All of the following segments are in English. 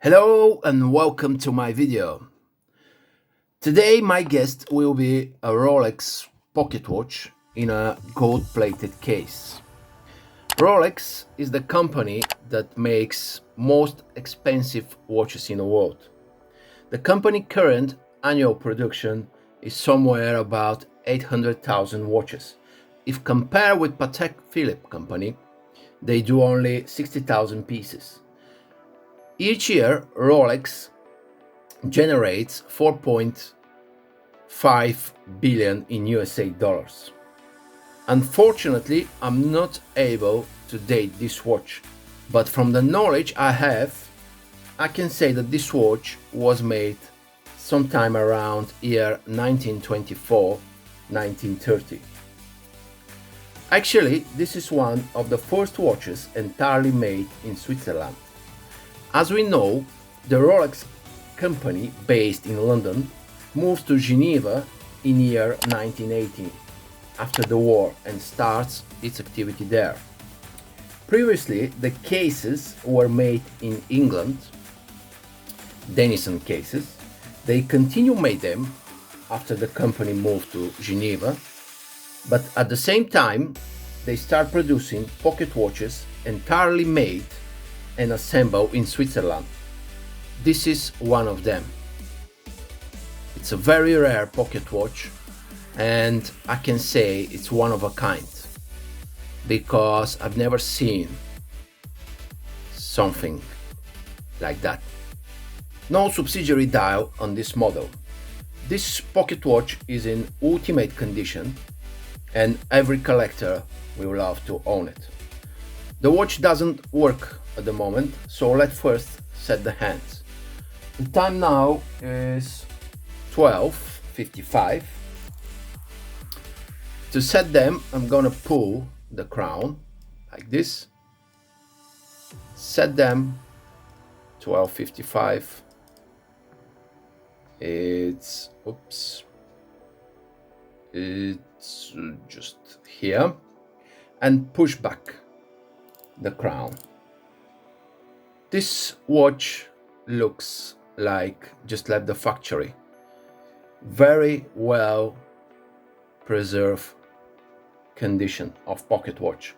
Hello and welcome to my video. Today my guest will be a Rolex pocket watch in a gold-plated case. Rolex is the company that makes most expensive watches in the world. The company current annual production is somewhere about 800,000 watches. If compared with Patek Philippe company, they do only 60,000 pieces. Each year, Rolex generates 4.5 billion in USA dollars. Unfortunately, I'm not able to date this watch, but from the knowledge I have, I can say that this watch was made sometime around year 1924-1930. Actually, this is one of the first watches entirely made in Switzerland. As we know, the Rolex company, based in London, moved to Geneva in year 1918 after the war and starts its activity there. Previously, the cases were made in England, Dennison cases. They continue made them after the company moved to Geneva, but at the same time, they start producing pocket watches entirely made and assembled in Switzerland. This is one of them. It's a very rare pocket watch, and I can say it's one of a kind because I've never seen something like that. No subsidiary dial on this model. This pocket watch is in ultimate condition and every collector will love to own it. The watch doesn't work at the moment, so let's first set the hands. The time now is 12:55. To set them, I'm gonna pull the crown like this. Set them 12:55. It's just here, and push back the crown. This watch looks like just left the factory. Very well preserved condition of pocket watch.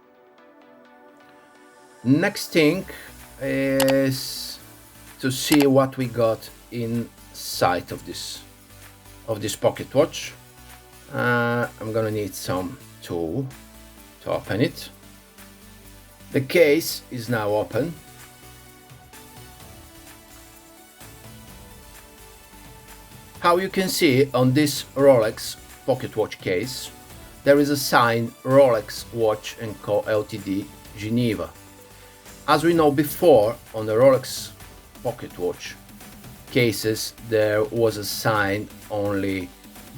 Next thing is to see what we got inside of this pocket watch. I'm gonna need some tool to open it. The case is now open. How you can see on this Rolex pocket watch case, there is a sign Rolex Watch & Co Ltd Geneva. As we know before, on the Rolex pocket watch cases there was a sign only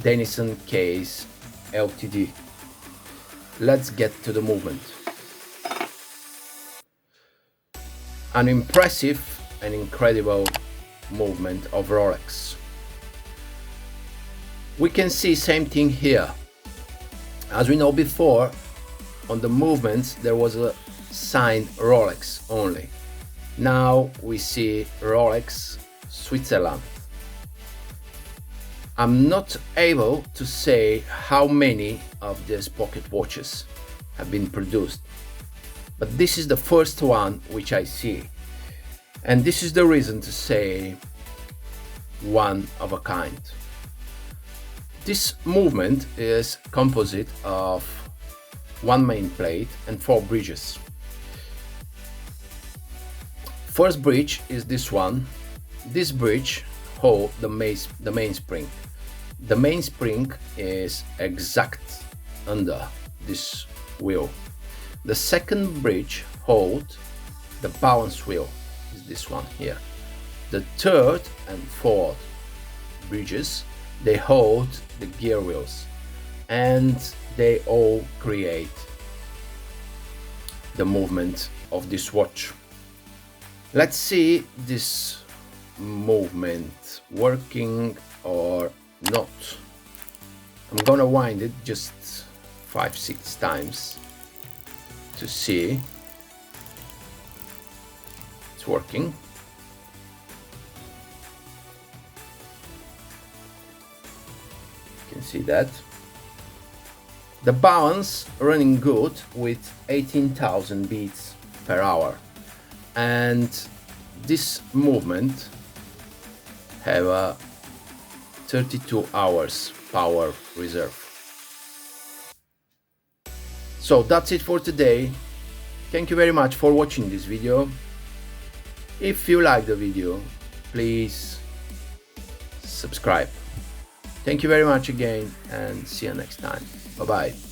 Dennison Case Ltd. Let's get to the movement. An impressive and incredible movement of Rolex. We can see same thing here. As we know before, on the movements there was a sign Rolex only. Now we see Rolex Switzerland. I'm not able to say how many of these pocket watches have been produced, but this is the first one which I see, and this is the reason to say one of a kind. This movement is composite of one main plate and 4 bridges. First bridge is this one. This bridge holds the mainspring. The mainspring is exact under this wheel. The second bridge holds the balance wheel, is this one here. The third and fourth bridges, they hold the gear wheels, and they all create the movement of this watch. Let's see this movement working or not. I'm gonna wind it just 5-6 times to see it's working. You can see that the balance running good with 18,000 beats per hour, and this movement have a 32 hours power reserve. So that's it for today. Thank you very much for watching this video. If you like the video, please subscribe. Thank you very much again, and see you next time. Bye bye.